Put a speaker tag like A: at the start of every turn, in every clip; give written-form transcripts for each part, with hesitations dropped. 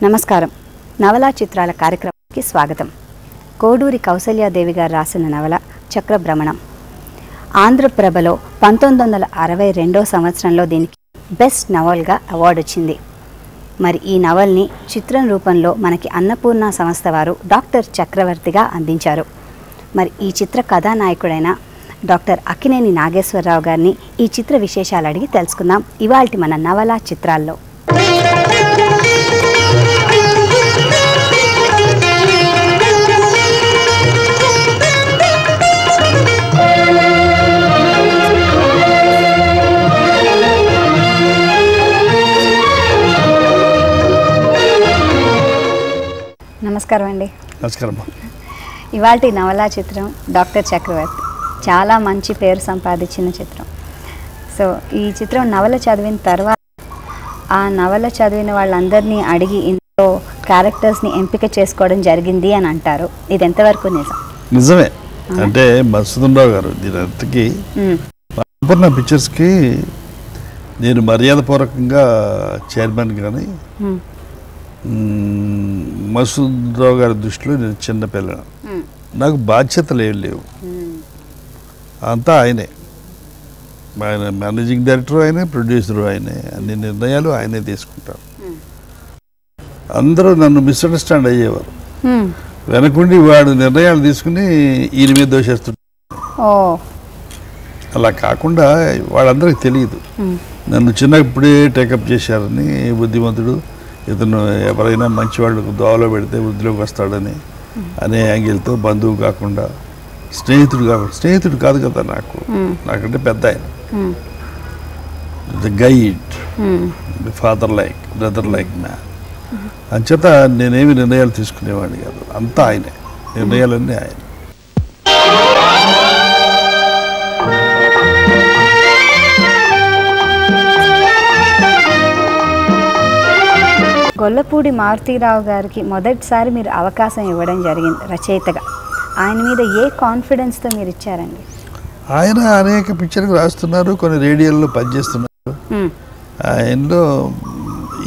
A: నమస్కారం. నవలా చిత్రాల కార్యక్రమానికి స్వాగతం. కోడూరి కౌసల్యాదేవి గారు రాసిన నవల చక్రభ్రమణం. ఆంధ్రప్రభలో 1962 సంవత్సరంలో దీనికి బెస్ట్ నవల్గా అవార్డు వచ్చింది. మరి ఈ నవల్ని చిత్రం రూపంలో మనకి అన్నపూర్ణ సంస్థ వారు డాక్టర్ చక్రవర్తిగా అందించారు. మరి ఈ చిత్ర కథానాయకుడైన డాక్టర్ అక్కినేని నాగేశ్వరరావు గారిని ఈ చిత్ర విశేషాలు అడిగి తెలుసుకుందాం ఇవాల్టి మన నవలా చిత్రాల్లో. నమస్కారం అండి.
B: నమస్కారం.
A: ఇవాల్టి నవలా చిత్రం డాక్టర్ చక్రవర్తి చాలా మంచి పేరు సంపాదించిన చిత్రం. సో ఈ చిత్రం నవల చదివిన తర్వాత ఆ నవల చదివిన వాళ్ళందరినీ అడిగి ఇందులో క్యారెక్టర్స్ని ఎంపిక చేసుకోవడం జరిగింది అని అంటారు. ఇది ఎంతవరకు నిజం?
B: నిజమే. అంటే మధుసూదన్ గారు దీని అంతకి అన్నపూర్ణ పిక్చర్స్కి నేను మర్యాదపూర్వకంగా చైర్మన్ కానీ మధుసూదన్ గారి దృష్టిలో నేను చిన్న పిల్లను, నాకు బాధ్యతలు ఏం లేవు, అంతా ఆయనే. ఆయన మేనేజింగ్ డైరెక్టర్ ఆయనే, ప్రొడ్యూసరు ఆయనే, అన్ని నిర్ణయాలు ఆయనే తీసుకుంటారు. అందరూ నన్ను మిస్అండర్స్టాండ్ అయ్యేవారు. వెనకుండి వాడు నిర్ణయాలు తీసుకుని ఈయన మీద దోషేస్తుంటారు. అలా కాకుండా వాళ్ళందరికీ తెలియదు. నన్ను చిన్నప్పుడే టేకప్ చేశారని, బుద్ధిమంతుడు ఇతను ఎవరైనా మంచి వాళ్ళకు దోవలో పెడితే వృద్ధిలోకి వస్తాడని అనే యాంగిల్తో, బంధువు కాకుండా స్నేహితుడు కాదు కదా నాకు, నాకంటే పెద్ద ఆయన, the guide, the father like, brother like man. అంచేత నేనేమి నిర్ణయాలు తీసుకునేవాడిని కాదు, అంతా ఆయనే, నిర్ణయాలన్నీ ఆయన.
A: గొల్లపూడి మారుతీరావు గారికి మొదటిసారి మీరు అవకాశం ఇవ్వడం జరిగింది రచయితగా. ఆయన మీద ఏ కాన్ఫిడెన్స్తో మీరు ఇచ్చారండి?
B: ఆయన అనేక పిక్చర్లు రాస్తున్నారు, కొన్ని రేడియోల్లో పనిచేస్తున్నారు. ఆయనలో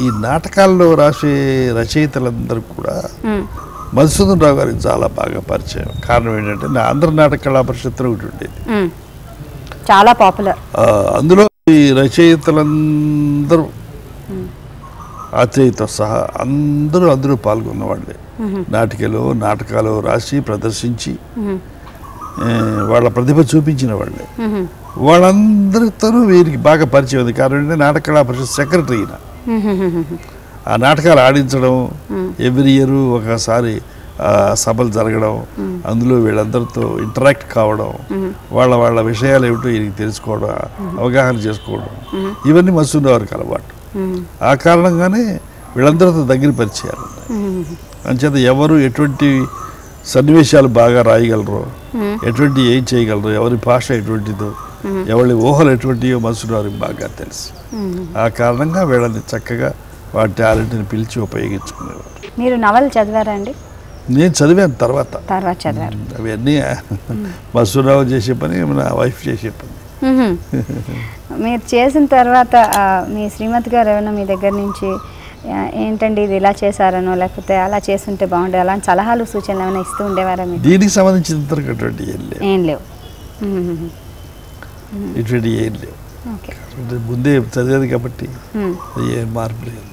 B: ఈ నాటకాల్లో రాసే రచయితలందరూ కూడా మధుసూదన్ రావు గారికి చాలా బాగా పరిచయం. కారణం ఏంటంటే నా ఆంధ్ర నాటక కళా పరిషత్తులో ఒకటి ఉండేది,
A: చాలా పాపులర్.
B: అందులో ఈ రచయితలందరూ ఆత్రేయతో సహా అందరూ పాల్గొన్నవాళ్ళే. నాటకాలు రాసి ప్రదర్శించి వాళ్ళ ప్రతిభ చూపించిన వాళ్ళే. వాళ్ళందరితోనూ వీరికి బాగా పరిచయం ఉంది. కారణం ఏంటంటే నాటక కళా పరిషత్ సెక్రటరీ. ఆ నాటకాలు ఆడించడం, ఎవ్రీ ఇయర్ ఒకసారి సభలు జరగడం, అందులో వీళ్ళందరితో ఇంటరాక్ట్ కావడం, వాళ్ళ విషయాలు ఏమిటో వీరికి తెలుసుకోవడం, అవగాహన చేసుకోవడం, ఇవన్నీ మధుసూదన్ గారికి అలవాటు. ఆ కారణంగానే వీళ్ళందరితో దగ్గర పరిచయాలు ఉన్నాయి. అంచేత ఎవరు ఎటువంటి సన్నివేశాలు బాగా రాయగలరో, ఎటువంటి ఏం చేయగలరో, ఎవరి భాష ఎటువంటిదో, ఎవరి ఊహలు ఎటువంటివో మధుసూదన్ గారికి బాగా తెలుసు. ఆ కారణంగా వీళ్ళని చక్కగా వాటి టాలెంట్ని పిలిచి ఉపయోగించుకునేవారు.
A: మీరు నవలు చదివారా అండి?
B: నేను చదివాను, తర్వాత
A: చదివారు.
B: అవన్నీ మధుసూదన్ రావు చేసే పని, నా వైఫ్ చేసే పని.
A: మీరు చేసిన తర్వాత మీ శ్రీమతి గారు ఏమైనా మీ దగ్గర నుంచి ఏంటండి ఇది ఇలా చేశారనో, లేకపోతే అలా చేస్తుంటే బాగుండే అలాంటి సలహాలు సూచనలు ఏమైనా ఇస్తూ ఉండేవారా? దీనికి
B: సంబంధించిన ఇటువంటి
A: ఏం లేవు.
B: ఇటువంటి ఏం లేవు. ముందే చదివేది కాబట్టి ఏం మార్పు లేదు.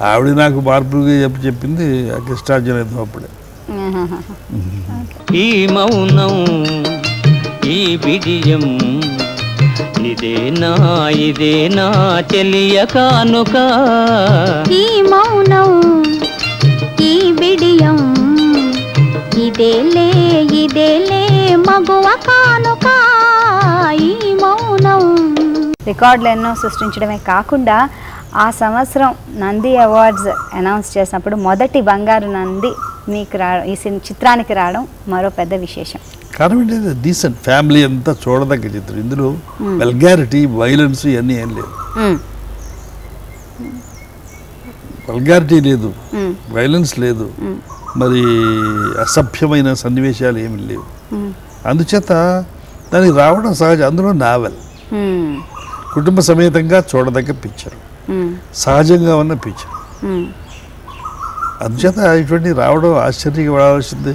B: ఆవిడ నాకు మార్పులు చెప్పింది కృష్ణార్జున అప్పుడే.
C: ఈ మౌనం, ఈ బిడియం, ఇదేనా చెలియ కానుక.
D: ఈ మౌనం, ఈ బిడియం, ఇదేలే మగువ కానుక. ఈ మౌనం.
A: రికార్డులు ఎన్నో సృష్టించడమే కాకుండా ఆ సంవత్సరం నంది అవార్డ్స్ అనౌన్స్ చేసినప్పుడు మొదటి బంగారు నంది మీకు ఈ చిత్రానికి రావడం మరో పెద్ద విశేషం.
B: కారణం ఏంటంటే డీసెంట్ ఫ్యామిలీ అంతా చూడదగ్గ చిత్రం. ఇందులో వల్గారిటీ, వైలెన్స్ ఇవన్నీ ఏం లేదు. వల్గారిటీ లేదు, వైలెన్స్ లేదు, మరి అసభ్యమైన సన్నివేశాలు ఏమి లేవు. అందుచేత దానికి రావడం సహజం. అందులో నావెల్, కుటుంబ సమేతంగా చూడదగ్గ పిక్చర్, సహజంగా ఉన్న పిక్చర్. అందుచేత ఇటువంటి రావడం ఆశ్చర్యంగా పడాల్సింది.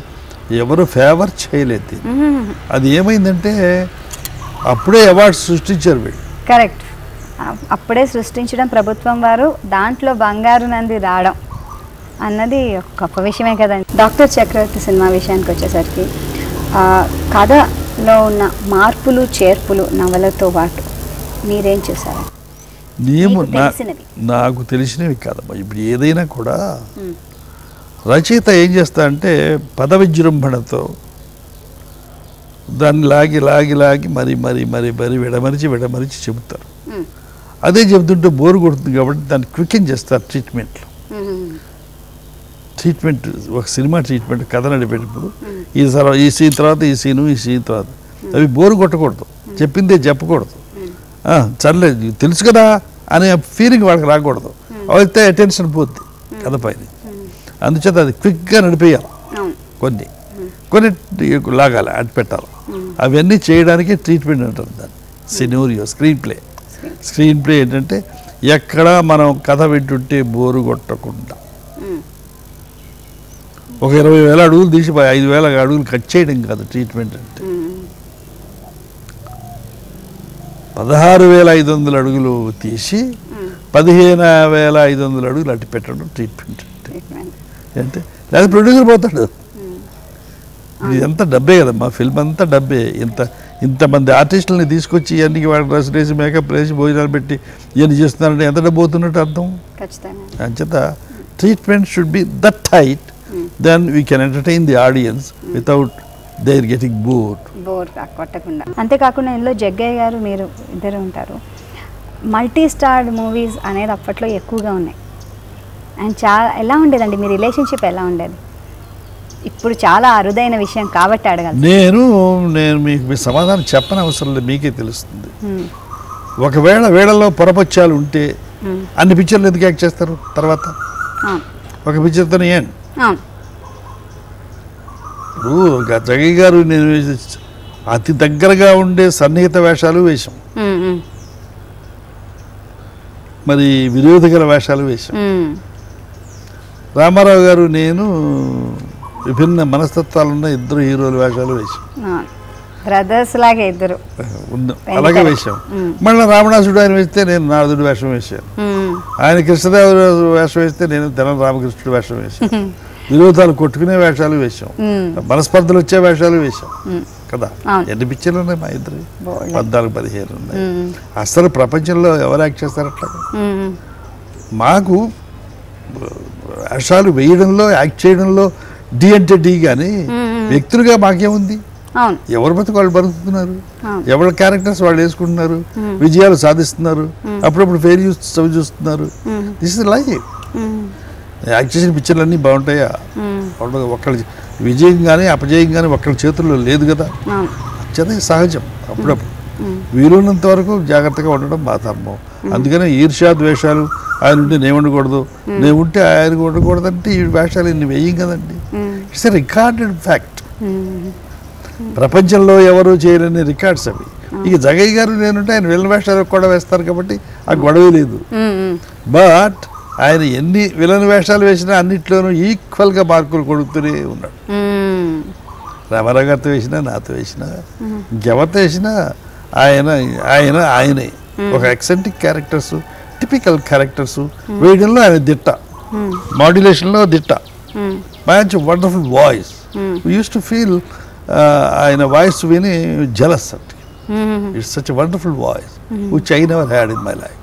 B: ఎవరు ఫేవర్ చేయలేదు. అది ఏమైందంటే అప్పుడే అవార్డ్స్ సృష్టించారు వీళ్ళు.
A: కరెక్ట్, అప్పుడే సృష్టించడం ప్రభుత్వం వారు, దాంట్లో బంగారు నంది రావడం అన్నది ఒక గొప్ప విషయమే కదండి. డాక్టర్ చక్రవర్తి సినిమా విషయానికి వచ్చేసరికి కథలో ఉన్న మార్పులు చేర్పులు నవలతో పాటు మీరేం చూసారు?
B: నాకు తెలిసినవి కాదమ్మా. ఇప్పుడు ఏదైనా కూడా రచయిత ఏం చేస్తా అంటే పద విజృంభణతో దాన్ని లాగి లాగి లాగి మరి మరి మరి మరి విడమరిచి చెబుతారు. అదే చెబుతుంటే బోరు కొడుతుంది కాబట్టి దాన్ని క్వికెన్ చేస్తారు ట్రీట్మెంట్లో. ట్రీట్మెంట్ ఒక సినిమా ట్రీట్మెంట్ కథ నడిపేటప్పుడు ఈ సీన్ తర్వాత ఈ సీన్ తర్వాత అవి బోరు కొట్టకూడదు, చెప్పిందే చెప్పకూడదు. సర్లేదు తెలుసు కదా అనే ఫీలింగ్ వాళ్ళకి రాకూడదు. అయితే అటెన్షన్ పోద్ది కథ పైన. అందుచేత అది క్విక్గా నడిపేయాలి. కొన్ని లాగాలి, అటు పెట్టాలి. అవన్నీ చేయడానికి ట్రీట్మెంట్ అంటారు దాన్ని. సినోరియో స్క్రీన్ ప్లే ఏంటంటే ఎక్కడా మనం కథ వింటుంటే బోరు కొట్టకుండా ఒక 20,000 అడుగులు తీసి 5,000 అడుగులు కట్ చేయడం కాదు ట్రీట్మెంట్ అంటే. 16,500 అడుగులు తీసి 15,500 అడుగులు అటు పెట్టడం ట్రీట్మెంట్ అంటే. లేదా ప్రొడ్యూసర్ పోతాడు. ఇది ఎంత డబ్బే కదమ్మా, ఫిల్మ్ అంతా డబ్బే. ఇంతమంది ఆర్టిస్టులని తీసుకొచ్చి ఇవన్నీ వాళ్ళకి డ్రెస్ వేసి మేకప్ వేసి భోజనాలు పెట్టి ఇవన్నీ చేస్తున్నారంటే ఎంత డబ్బు అవుతున్నట్టు అర్థం. అంచేత treatment should be that tight, then we can entertain the audience without they are getting bore
A: కొట్టకుండా. అంతేకాకుండా ఇందులో జగ్గయ్య గారు మీరు ఇద్దరు ఉంటారు. మల్టీ స్టార్ మూవీస్ అనేది అప్పట్లో ఎక్కువగా ఉన్నాయి. అండ్ చాలా ఎలా ఉండేదండి మీ రిలేషన్షిప్, ఎలా ఉండేది? ఇప్పుడు చాలా అరుదైన విషయం కాబట్టి అడగాలి.
B: నేను మీకు మీ సమాధానం చెప్పని అవసరం లేదు, మీకే తెలుస్తుంది. ఒకవేళ వేళల్లో పొరపచ్చాలు ఉంటే అన్ని పిక్చర్లు ఎందుకు యాక్ట్ చేస్తారు? తర్వాత ఒక పిక్చర్తోనే ఏంటి ఇప్పుడు జగయ్య గారు నేను అతి దగ్గరగా ఉండే సన్నిహిత వేషాలు వేశాం, మరి విరోధగల వేషాలు వేశాం. రామారావు గారు నేను విభిన్న మనస్తత్వాలున్న ఇద్దరు హీరోల వేషాలు వేశాం,
A: బ్రదర్స్ లాగా ఇద్దరు
B: అలాగే వేశాం. మళ్ళీ రావణాసుడు ఆయన వేస్తే నేను నారదుడి వేషం వేశాను, ఆయన కృష్ణదేవరాజు వేషం వేస్తే నేను తెనం రామకృష్ణుడు వేషం వేశాను. విరోధాలు కొట్టుకునే వేషాలు వేశాం, మనస్పర్ధలు వచ్చే వేషాలు వేశాం కదా. ఎన్ని పిక్చర్లు ఉన్నాయి మా ఇద్దరు? 14-15 ఉన్నాయి. అసలు ప్రపంచంలో ఎవరు యాక్ట్ చేస్తారు అట్లా? మాకు వేషాలు వేయడంలో యాక్ట్ చేయడంలో డి అంటే డి కానీ వ్యక్తులుగా మాకేముంది? ఎవరు బతుకు వాళ్ళు బతుకుతున్నారు, ఎవరి క్యారెక్టర్స్ వాళ్ళు వేసుకుంటున్నారు, విజయాలు సాధిస్తున్నారు, అప్పుడప్పుడు ఫెయిల్ చూస్తున్నారు. This is life. యాక్ట్ చేసిన పిక్చర్లు అన్నీ బాగుంటాయా? ఒకళ్ళ విజయం కానీ అపజయం కానీ ఒకళ్ళ చేతుల్లో లేదు కదా. అత్యధిక సహజం. అప్పుడప్పుడు వీలున్నంత వరకు జాగ్రత్తగా ఉండడం మా ధర్మం. అందుకనే ఈర్ష్యా ద్వేషాలు ఆయన ఉంటే నేను ఉండకూడదు, నేను ఉంటే ఆయన ఉండకూడదు అంటే ఈ వేషాలు ఇన్ని వేయం కదండి. It's a recorded fact. ప్రపంచంలో ఎవరు చేయలేని రికార్డ్స్ అవి. ఇక జగయ్య గారు నేనుంటే ఆయన విలన్ వేషాలు కూడా వేస్తారు కాబట్టి ఆ గొడవ లేదు. బట్ ఆయన ఎన్ని విలన్ వేషాలు వేసినా అన్నిట్లోనూ ఈక్వల్గా మార్కులు కొడుతూనే ఉన్నాడు. రామారావు గారితో వేసినా, నాతో వేసినా, ఇంకెవరితో వేసినా ఆయనే ఒక ఎక్సెంట్రిక్ క్యారెక్టర్స్, టిపికల్ క్యారెక్టర్స్ వేయడంలో ఆయన దిట్ట, మాడ్యులేషన్లో దిట్ట, మంచి wonderful voice. Use to feel ఆయన వాయిస్ విని జలస్ అంటే. It's such a wonderful voice which I never had in my life.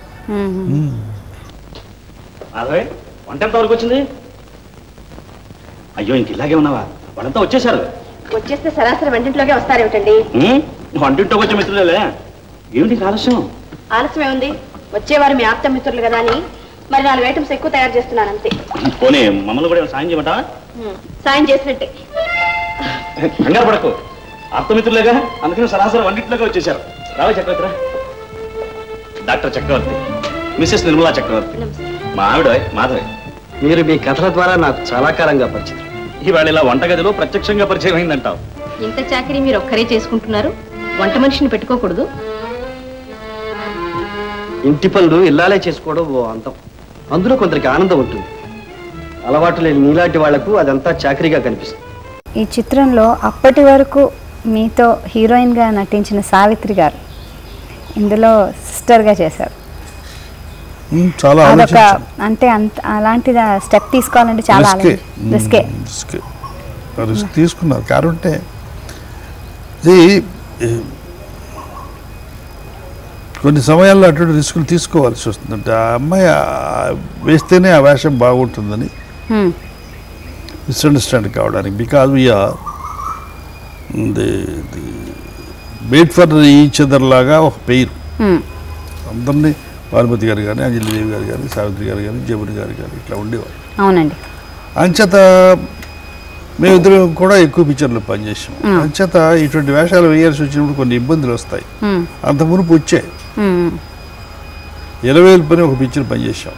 E: వంట ఎంత వరకు వచ్చింది? అయ్యో ఇంక ఇలాగే ఉన్నావా? వాళ్ళంతా వచ్చేసారు.
F: వచ్చేస్తే సరాసరి వంటింట్లోకే వస్తారేమిటండి?
E: వంటింట్లోకి వచ్చే మిత్రులే. ఏమిటి ఆలస్యం?
F: ఆలస్యం ఏముంది, వచ్చేవారు మీ ఆప్త మిత్రులు కదా అని మరి 4 ఐటమ్స్ ఎక్కువ తయారు చేస్తున్నాను అంతే.
E: పోనీ మమ్మల్ని కూడా సాయం చేయమంటావా?
F: సాయం చేసినట్టే.
E: కంగారు పడకు, ఆప్తమిత్రులేగా, అందుకని సరాసరి వంటింట్లోకి వచ్చేసారు. రావే చక్రవర్తి. డాక్టర్ చక్రవర్తి, మిస్సెస్ నిర్మలా చక్రవర్తి, మా ఆవిడ మాధవి.
G: మీరు మీ కథల ద్వారా నాకు చాలా కాలంగా పరిచయం.
E: ఇవాళ ఇలా వంటగదిలో ప్రత్యక్షంగా పరిచయం అయిందంటావు.
F: ఇంత చాకరీ మీరు ఒక్కరే చేసుకుంటున్నారు, వంట మనిషిని పెట్టుకోకూడదు?
G: ఇంటి పనులు ఇల్లాలే చేసుకోవడం ఓ అంతం, అందులో కొందరికి ఆనందం ఉంటుంది. అలవాటు లేని నీలాంటి వాళ్లకు అదంతా చాకరీగా కనిపిస్తుంది.
A: ఈ చిత్రంలో అప్పటి వరకు మీతో హీరోయిన్గా నటించిన సావిత్రి గారు ఇందులో సిస్టర్గా చేశారు.
B: చాలా
A: అదొక అంటే అలాంటి స్టెప్ తీసుకోవాలంటే చాలా రిస్కే.
B: రిస్క్ తీసుకున్నారు. కారణం అంటే కొన్ని సమయాల్లో అటువంటి రిస్కులు తీసుకోవాల్సి వస్తుంది. అంటే ఆ అమ్మాయి వేస్తేనే ఆ వేషం బాగుంటుందని మిస్అండర్స్టాండ్ కావడానికి. Because we're made for each other లాగా ఒక పెయిర్. అందరినీ భానుమతి గారు కానీ, అంజలిదేవి గారు కానీ, సావిత్రి గారు కానీ, జముని గారు కానీ ఇట్లా ఉండేవారు.
A: అవునండి.
B: అంచేత మేమిద్దరం కూడా ఎక్కువ పిక్చర్లు పనిచేసాం. అంచేత ఇటువంటి వేషాలు వేయాల్సి వచ్చినప్పుడు కొన్ని ఇబ్బందులు వస్తాయి. అంత మునుపు వచ్చాయి. 20,000 పని ఒక పిక్చర్ పనిచేసాం.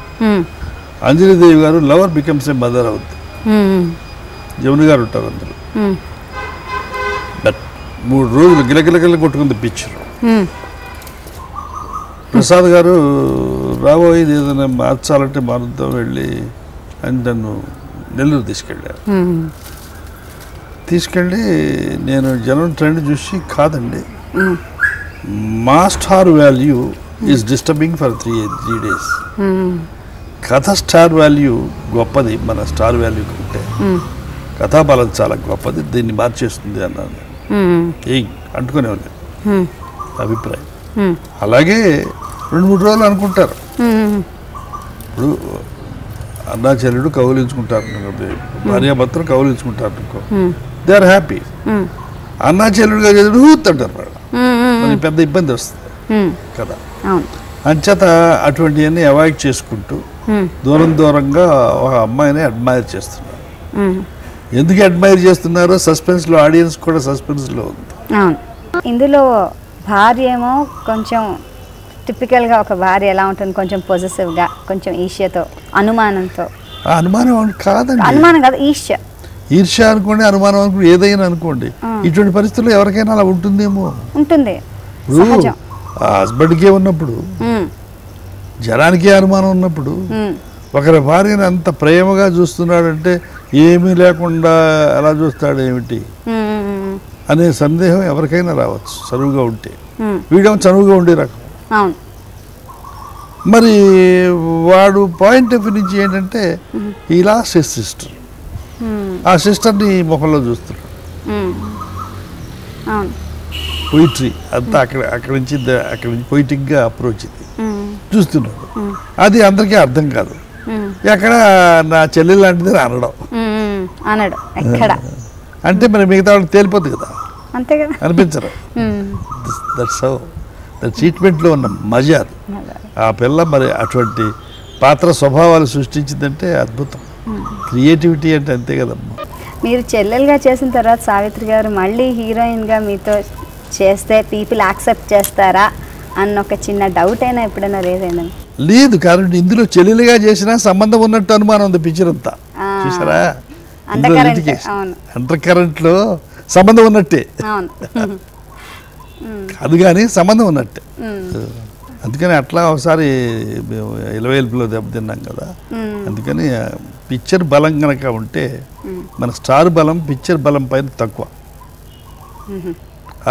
B: అంజలిదేవి గారు లవర్ బికమ్స్ ఏ మదర్ అవుద్ది. జముని గారు ఉంటారు అందులో. బట్ 3 రోజులు గిలగిలగిల కొట్టుకుంది పిక్చర్. ప్రసాద్ గారు రాబోయేది ఏదైనా మార్చాలంటే మారుద్దాం వెళ్ళి అని నన్ను నెల్లూరు తీసుకెళ్ళి నేను జనం ట్రెండ్ చూసి కాదండి, మా star value is disturbing for 3 days. కథ స్టార్ వాల్యూ గొప్పది, మన స్టార్ వాల్యూ కంటే కథాబలం చాలా గొప్పది, దీన్ని మార్చేస్తుంది అన్నాను. అంటుకునే ఉంది అభిప్రాయం. అలాగే 2-3 రోజులు అనుకుంటారు. ఇప్పుడు అన్నాచెల్లుడు కౌలించుకుంటారు, భార్యాభర్తలు కౌలించుకుంటారు అనుకో, దే ఆర్ హ్యాపీ. అన్నాచెల్లుడుగా చదువుడు అంటారు వాళ్ళు, మరి పెద్ద ఇబ్బంది వస్తుంది కదా. అంచేత అటువంటివన్నీ అవాయిడ్ చేసుకుంటూ దూరంగా ఒక అమ్మాయిని అడ్మైర్ చేస్తున్నారు. ఎందుకు అడ్మైర్ చేస్తున్నారో సస్పెన్స్లో, ఆడియన్స్ కూడా సస్పెన్స్లో ఉంది.
A: ఇందులో భార్య ఏమో కొంచెం టిపికల్గా ఒక భార్య ఎలా ఉంటుంది, కొంచెం పొజెసివ్గా, కొంచెం ఈర్ష్యతో, అనుమానంతో.
B: అనుమానం కాదండి,
A: అనుమానం కాదు, ఈర్ష్య
B: అనుకోండి, అనుమానం అనుకోండి, ఏదైనా అనుకోండి. ఇటువంటి పరిస్థితుల్లో ఎవరికైనా అలా ఉంటుందేమో.
A: ఉంటుంది.
B: ఆ హస్బెండ్కే ఉన్నప్పుడు, జనానికే అనుమానం ఉన్నప్పుడు, ఒకరి భార్యని అంత ప్రేమగా చూస్తున్నాడంటే ఏమీ లేకుండా అలా చూస్తాడు ఏమిటి అనే సందేహం ఎవరికైనా రావచ్చు చనువుగా ఉంటే. వీడేమో చనువుగా ఉండే రకం. మరి వాడు పాయింట్ ఆఫ్ వ్యూ నుంచి ఏంటంటే ఈ లాస్ట్ హిస్ సిస్టర్, ఆ సిస్టర్ని ముఖంలో చూస్తున్నాడు. పొయిట్రీ అంతా అక్కడి నుంచి పొయిటిక్గా అప్రోచ్ ఇది చూస్తున్నాడు. అది అందరికీ అర్థం కాదు. ఎక్కడ నా చెల్లెలు లాంటిది
A: అనడు ఎక్కడ
B: అంటే మరి మిగతా వాళ్ళు తేలిపోద్ది కదా,
A: అంతే కదా,
B: అనిపించరు. దట్స్ హౌ ద ట్రీట్మెంట్లో ఉన్న మజా. ఆ పిల్ల మరి అటువంటి పాత్ర స్వభావాలు సృష్టించిందంటే అద్భుతం. క్రియేటివిటీ అంటే అంతే కదమ్మా.
A: మీరు చెల్లెలుగా చేసిన తర్వాత సావిత్రి గారు మళ్ళీ హీరోయిన్గా మీతో చేస్తే పీపుల్ యాక్సెప్ట్ చేస్తారా అన్న ఒక చిన్న డౌట్ అయినా ఎప్పుడైనా లేదండి?
B: లేదు, कारण ఇందులో చెల్లెలుగా చేసినా సంబంధం ఉన్నట్టు అనుమానం ఉంది పిక్చర్ అంతా. చూసారా, అండర్ కరెంట్ లో సంబంధం ఉన్నట్టే అది, కానీ సంబంధం ఉన్నట్టే. అందుకని అట్లా ఒకసారి 20,000లో దెబ్బతిన్నాం కదా. అందుకని పిక్చర్ బలం కనుక ఉంటే మన స్టార్ బలం పిక్చర్ బలం పైన తక్కువ.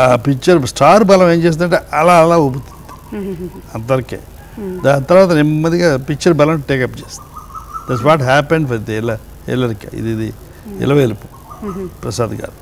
B: ఆ పిక్చర్ స్టార్ బలం ఏం చేస్తుందంటే అలా అలా ఊపుతుంది అందరికీ. దాని తర్వాత నెమ్మదిగా పిక్చర్ బలం టేకప్ చేస్తుంది. దట్స్ వాట్ హ్యాపెండ్ ఫర్ ఎల్లరికి. ఇది 20,000 ప్రసాద్ గారు.